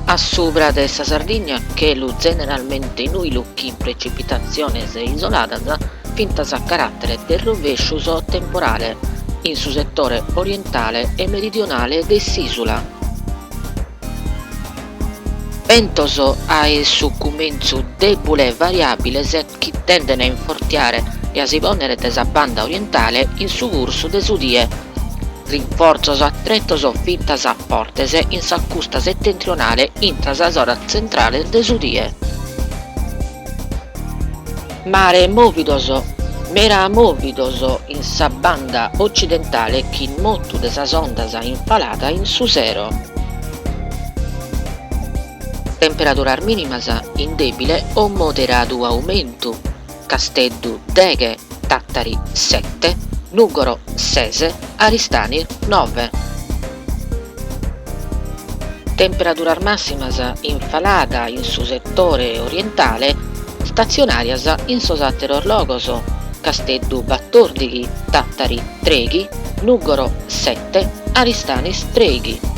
A subra de sa Sardigna che lu generalmente in ui lucchi precipitaciones isoladas fintas a carattere de rovesciuso temporale in su settore orientale e meridionale de s'isula. Ventos a su cumenzu debule e variabiles chi tendono a infortiare e a si ponere de sa banda orientale in su cursu de su die, rinforzos attrettos fintas a portes in sa custa settentrionale intra sa zona centrale de su die. Mare movidos, mera movidos in sa banda occidentale chi motu de sas ondas infalata in su zero. Temperaturas mínimas in debile o moderadu aumentu, Casteddu 10, Tattari 7, Nuggoro 6, Aristani 9. Temperaturas massimas infalada in su settore orientale, stazionarias in sos atteros logos, Casteddu 14, Tattari 3, Nuggoro 7, Aristanis 3.